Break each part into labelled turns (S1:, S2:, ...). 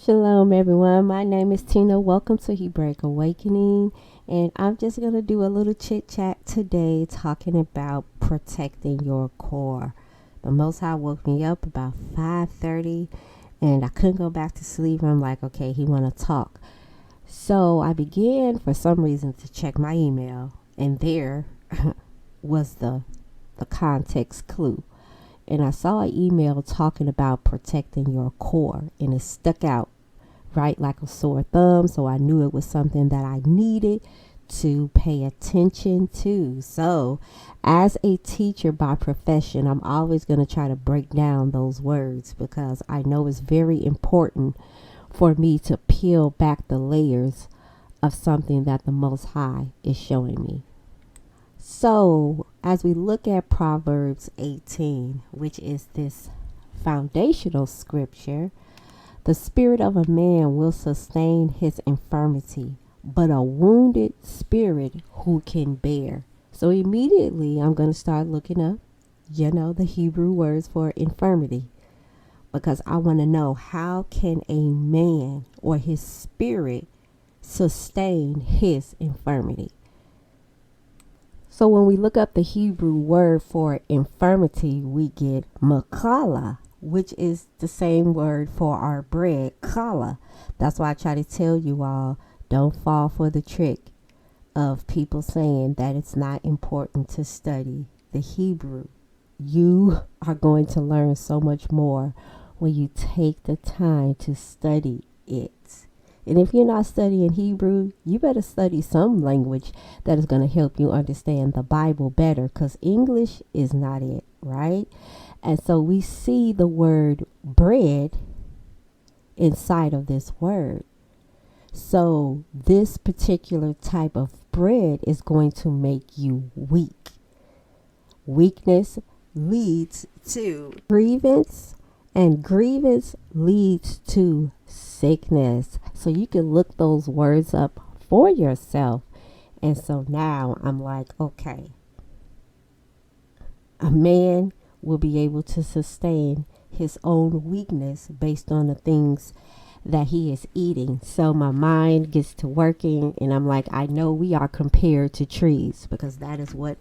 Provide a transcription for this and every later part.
S1: Shalom, everyone. My name is Tina. Welcome to Hebraic Awakening. And I'm just going to do a little chit chat today talking about protecting your core. The Most High woke me up about 5:30 and I couldn't go back to sleep. I'm like, okay, he want to talk. So I began for some reason to check my email, and there was the context clue. And I saw an email talking about protecting your core, and it stuck out right like a sore thumb. So I knew it was something that I needed to pay attention to. So as a teacher by profession, I'm always going to try to break down those words because I know it's very important for me to peel back the layers of something that the Most High is showing me. So, as we look at Proverbs 18, which is this foundational scripture, the spirit of a man will sustain his infirmity, but a wounded spirit who can bear. So immediately I'm going to start looking up, the Hebrew words for infirmity, because I want to know, how can a man or his spirit sustain his infirmity? So when we look up the Hebrew word for infirmity, we get makala, which is the same word for our bread, challah. That's why I try to tell you all, don't fall for the trick of people saying that it's not important to study the Hebrew. You are going to learn so much more when you take the time to study it. And if you're not studying Hebrew, you better study some language that is going to help you understand the Bible better, because English is not it, right? And so we see the word bread inside of this word. So this particular type of bread is going to make you weak. Weakness leads to grievance, and grievance leads to sickness. So you can look those words up for yourself. And so now I'm like, okay, a man will be able to sustain his own weakness based on the things that he is eating. So my mind gets to working, and I'm like, I know we are compared to trees, because that is what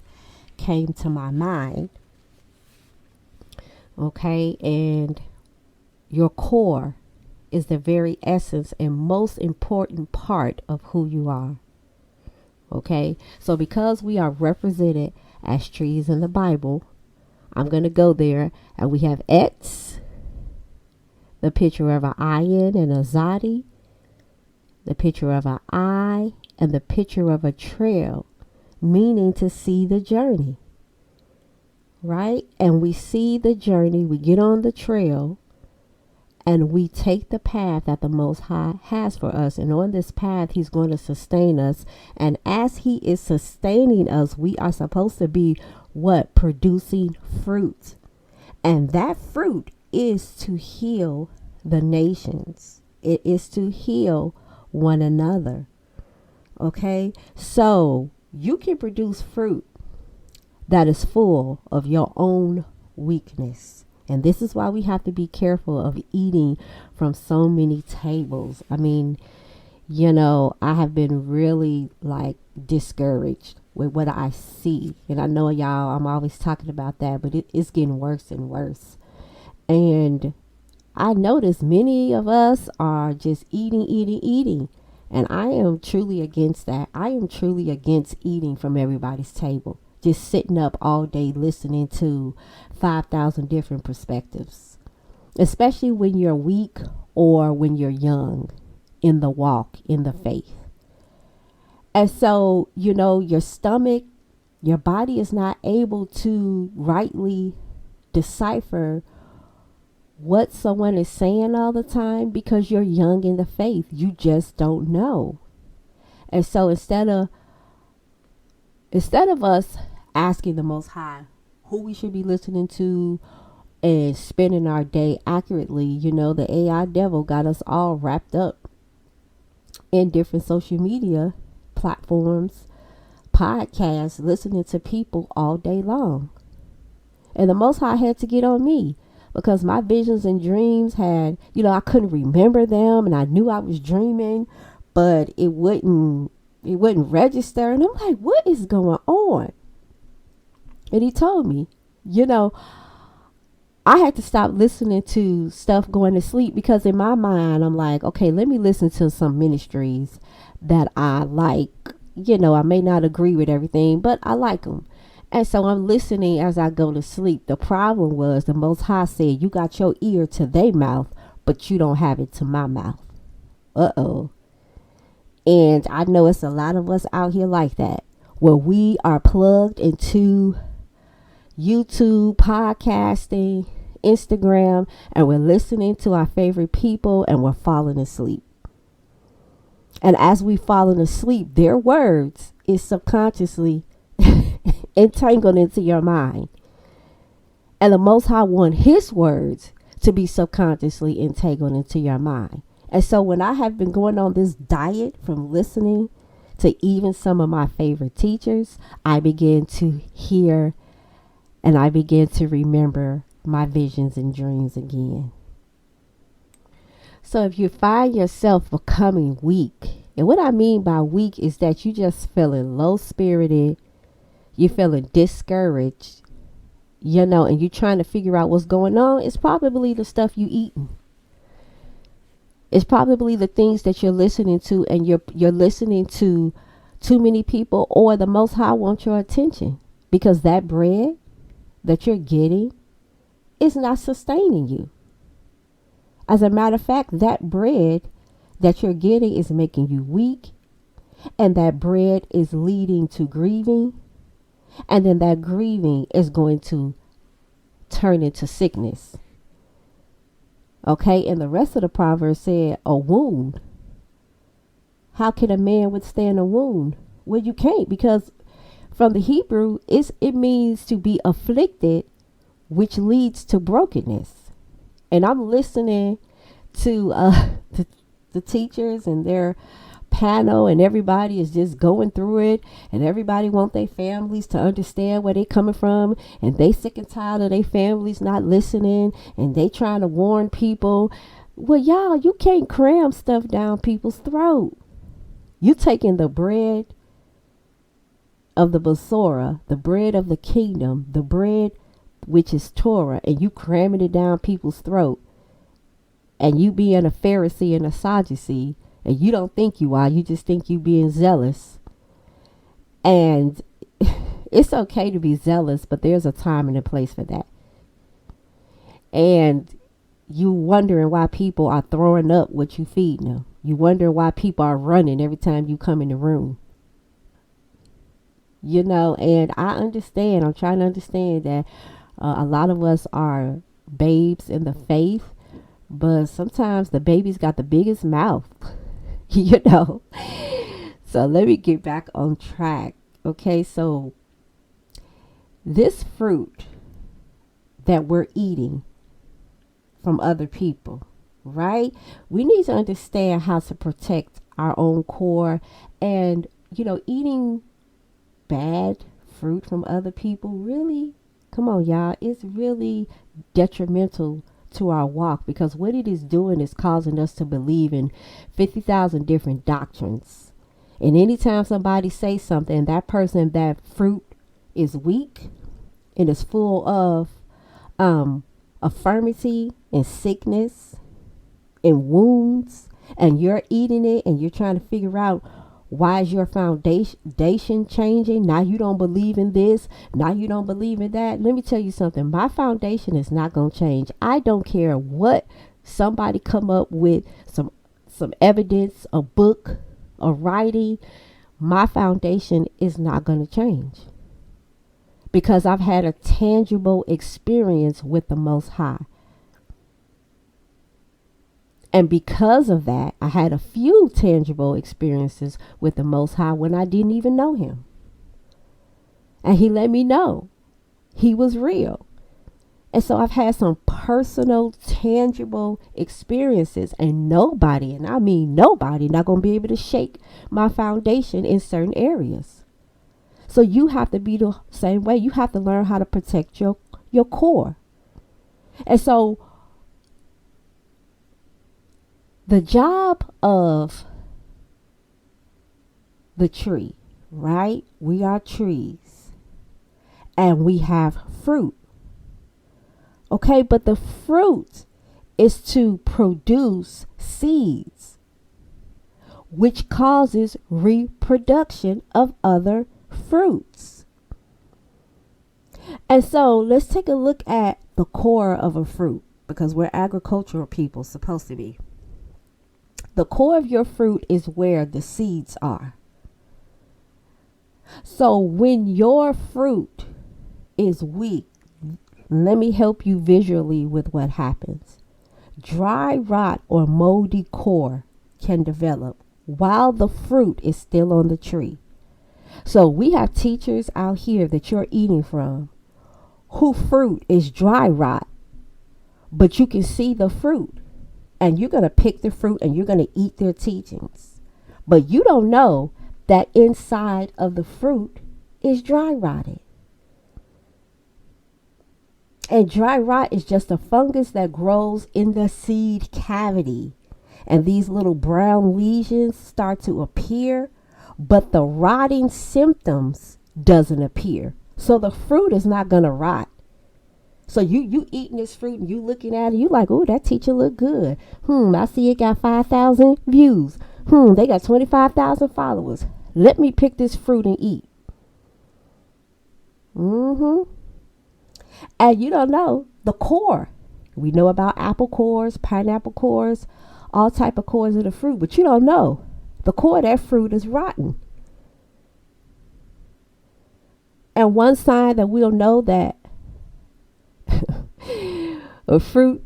S1: came to my mind. Okay, and your core is the very essence and most important part of who you are. Okay, so because we are represented as trees in the Bible, I'm going to go there, and we have X, the picture of an ayin and a zadi, the picture of an eye, and the picture of a trail, meaning to see the journey, right? And we see the journey, we get on the trail, and we take the path that the Most High has for us. And on this path, he's going to sustain us. And as he is sustaining us, we are supposed to be what? Producing fruit. And that fruit is to heal the nations. It is to heal one another. Okay? So you can produce fruit that is full of your own weakness. And this is why we have to be careful of eating from so many tables. I mean, I have been really discouraged with what I see. And I know y'all, I'm always talking about that, but it's getting worse and worse. And I notice many of us are just eating. And I am truly against that. I am truly against eating from everybody's table. Just sitting up all day listening to 5,000 different perspectives, especially when you're weak or when you're young in the walk, in the faith. And so, your stomach, your body is not able to rightly decipher what someone is saying all the time because you're young in the faith. You just don't know. And so instead of us asking the Most High who we should be listening to and spending our day accurately, the AI devil got us all wrapped up in different social media platforms, podcasts, listening to people all day long. And the Most High had to get on me because my visions and dreams had, I couldn't remember them, and I knew I was dreaming, but it wouldn't register. And I'm like, what is going on? And he told me, I had to stop listening to stuff going to sleep, because in my mind, I'm like, okay, let me listen to some ministries that I like. I may not agree with everything, but I like them. And so I'm listening as I go to sleep. The problem was the Most High said, you got your ear to their mouth, but you don't have it to my mouth. Uh-oh. And I know it's a lot of us out here like that, where we are plugged into YouTube, podcasting, Instagram, and we're listening to our favorite people, and we're falling asleep. And as we falling asleep, their words is subconsciously entangled into your mind. And the Most High want his words to be subconsciously entangled into your mind. And so when I have been going on this diet from listening to even some of my favorite teachers, I begin to hear and I begin to remember my visions and dreams again. So if you find yourself becoming weak, and what I mean by weak is that you just feeling low spirited, you're feeling discouraged, and you're trying to figure out what's going on, it's probably the stuff you eating. It's probably the things that you're listening to, and you're listening to too many people, or the Most High wants your attention, because that bread that you're getting is not sustaining you. As a matter of fact, that bread that you're getting is making you weak, and that bread is leading to grieving, and then that grieving is going to turn into sickness. Okay, and the rest of the proverb said, a wound. How can a man withstand a wound? Well, you can't, because from the Hebrew, it means to be afflicted, which leads to brokenness. And I'm listening to the teachers and their panel, and everybody is just going through it, and everybody want their families to understand where they coming from, and they sick and tired of their families not listening, and they trying to warn people. Well, y'all, you can't cram stuff down people's throat. You taking the bread of the Basora, the bread of the kingdom, the bread which is Torah, and you cramming it down people's throat, and you being a Pharisee and a Sadducee, and you don't think you are, you just think you being zealous. And it's okay to be zealous, but there's a time and a place for that. And you wondering why people are throwing up what you feeding them. You wondering why people are running every time you come in the room. And I understand, I'm trying to understand that a lot of us are babes in the faith, but sometimes the baby's got the biggest mouth. So let me get back on track. Okay, so this fruit that we're eating from other people, right? We need to understand how to protect our own core. And, eating bad fruit from other people, really, come on, y'all, it's really detrimental to our walk, because what it is doing is causing us to believe in 50,000 different doctrines. And anytime somebody says something, that fruit is weak and is full of affirmity and sickness and wounds, and you're eating it and you're trying to figure out, why is your foundation changing? Now you don't believe in this. Now you don't believe in that. Let me tell you something. My foundation is not going to change. I don't care what somebody come up with, some evidence, a book, a writing. My foundation is not going to change, because I've had a tangible experience with the Most High. And because of that, I had a few tangible experiences with the Most High when I didn't even know him. And he let me know he was real. And so I've had some personal, tangible experiences, and nobody, and I mean nobody, not going to be able to shake my foundation in certain areas. So you have to be the same way. You have to learn how to protect your core. And so the job of the tree, right? We are trees and we have fruit. Okay, but the fruit is to produce seeds, which causes reproduction of other fruits. And so let's take a look at the core of a fruit, because we're agricultural people, supposed to be. The core of your fruit is where the seeds are. So when your fruit is weak, let me help you visually with what happens. Dry rot or moldy core can develop while the fruit is still on the tree. So we have teachers out here that you're eating from who fruit is dry rot, but you can see the fruit and you're going to pick the fruit and you're going to eat their teachings. But you don't know that inside of the fruit is dry rotted. And dry rot is just a fungus that grows in the seed cavity. And these little brown lesions start to appear, but the rotting symptoms doesn't appear. So the fruit is not going to rot. So you eating this fruit and you looking at it, you like, oh, that teacher look good. I see it got 5,000 views. They got 25,000 followers. Let me pick this fruit and eat. And you don't know the core. We know about apple cores, pineapple cores, all type of cores of the fruit, but you don't know the core of that fruit is rotten. And one sign that we'll know that a fruit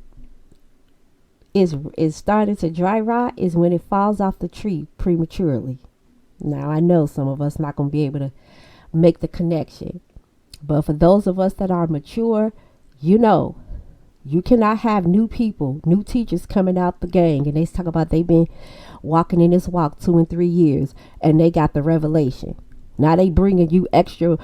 S1: is starting to dry rot is when it falls off the tree prematurely. Now I know some of us not going to be able to make the connection, but for those of us that are mature, you know, you cannot have new people, new teachers coming out the gang and they talk about they've been walking in this walk 2 and 3 years and they got the revelation. Now they bringing you extra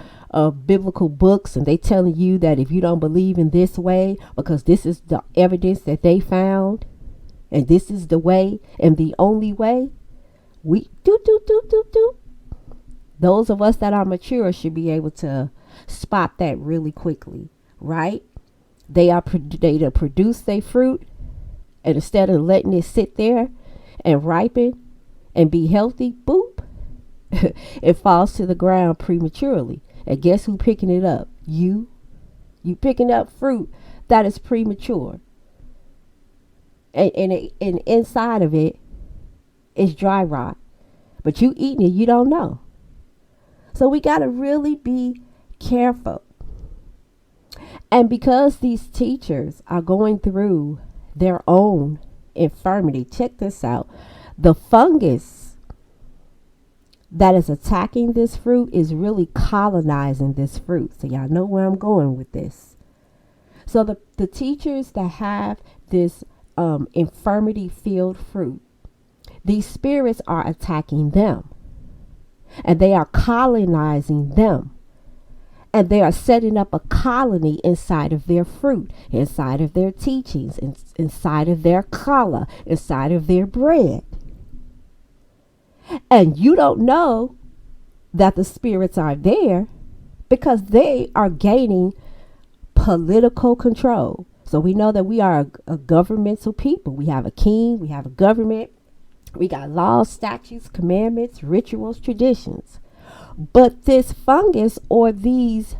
S1: biblical books and they telling you that if you don't believe in this way, because this is the evidence that they found and this is the way and the only way, we do. Those of us that are mature should be able to spot that really quickly, right? They produce their fruit, and instead of letting it sit there and ripen and be healthy, boop, it falls to the ground prematurely. And guess who picking it up? You picking up fruit that is premature. And inside of it is dry rot. But you eating it, you don't know. So we got to really be careful. And because these teachers are going through their own infirmity, check this out. The fungus that is attacking this fruit is really colonizing this fruit. So y'all know where I'm going with this. So the teachers that have this infirmity-filled fruit, these spirits are attacking them. And they are colonizing them. And they are setting up a colony inside of their fruit, inside of their teachings, inside of their challah, inside of their bread. And you don't know that the spirits are there because they are gaining political control. So we know that we are a governmental people. We have a king, we have a government, we got laws, statutes, commandments, rituals, traditions. But this fungus or these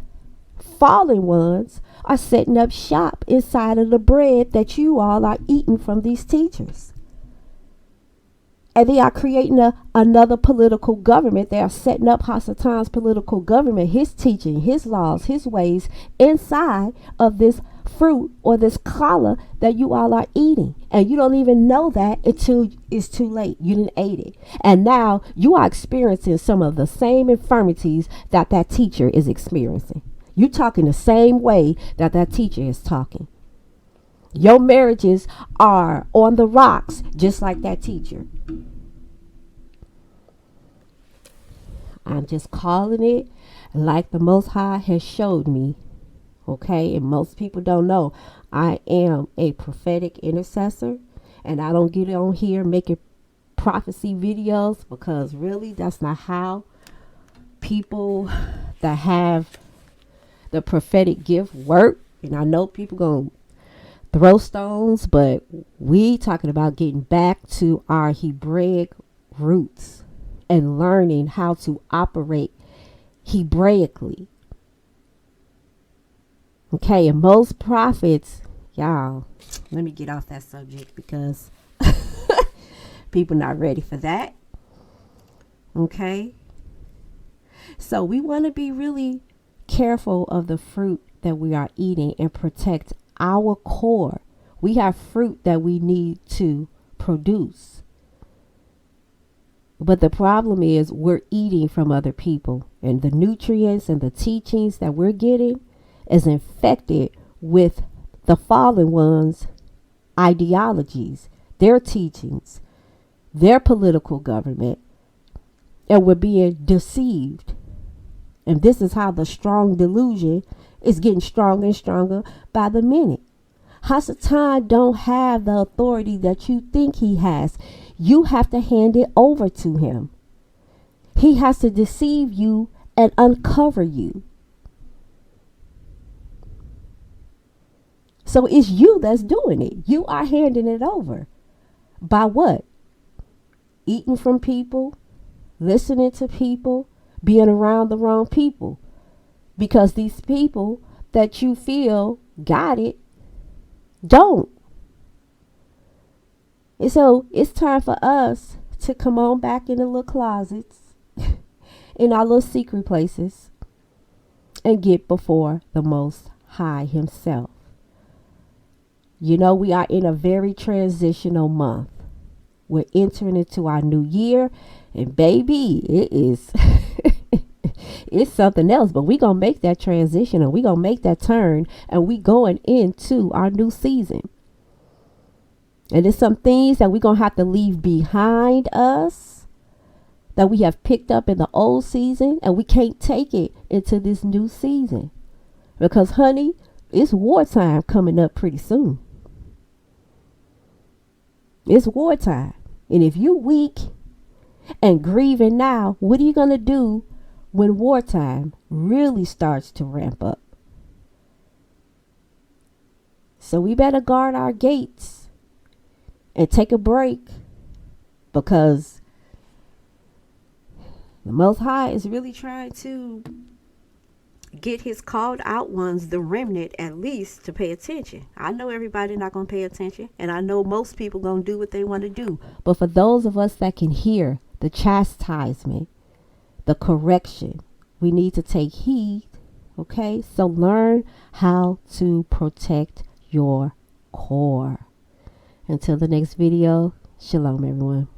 S1: fallen ones are setting up shop inside of the bread that you all are eating from these teachers. And they are creating another political government. They are setting up Hasatan's political government, his teaching, his laws, his ways inside of this fruit or this challah that you all are eating. And you don't even know that until it's too late. You didn't eat it. And now you are experiencing some of the same infirmities that that teacher is experiencing. You're talking the same way that that teacher is talking. Your marriages are on the rocks just like that teacher. I'm just calling it like the Most High has showed me Okay, and most people don't know I am a prophetic intercessor, and I don't get on here making prophecy videos, because really that's not how people that have the prophetic gift work. And I know people gonna throw stones, but we talking about getting back to our Hebraic roots and learning how to operate Hebraically. Okay, and most prophets, y'all, let me get off that subject because people not ready for that. Okay, so we want to be really careful of the fruit that we are eating and protect our core. We have fruit that we need to produce. But the problem is we're eating from other people, and the nutrients and the teachings that we're getting is infected with the fallen ones' ideologies, their teachings, their political government, and we're being deceived. And this is how the strong delusion is getting stronger and stronger by the minute. Hasatan don't have the authority that you think he has. You have to hand it over to him. He has to deceive you and uncover you. So it's you that's doing it. You are handing it over. By what? Eating from people, listening to people, being around the wrong people. Because these people that you feel got it, don't. And so it's time for us to come on back in the little closets, in our little secret places, and get before the Most High himself. You know, we are in a very transitional month. We're entering into our new year, and baby, it is it's something else. But we're going to make that transition, and we're going to make that turn, and we going into our new season. And there's some things that we're going to have to leave behind us that we have picked up in the old season, and we can't take it into this new season. Because, honey, it's wartime coming up pretty soon. It's wartime. And if you weak and grieving now, what are you going to do when wartime really starts to ramp up? So we better guard our gates and take a break, because the Most High is really trying to get his called out ones, the remnant, at least to pay attention. I know everybody not going to pay attention, and I know most people going to do what they want to do. But for those of us that can hear the chastisement, the correction, we need to take heed. Okay, so learn how to protect your core. Until the next video, shalom everyone.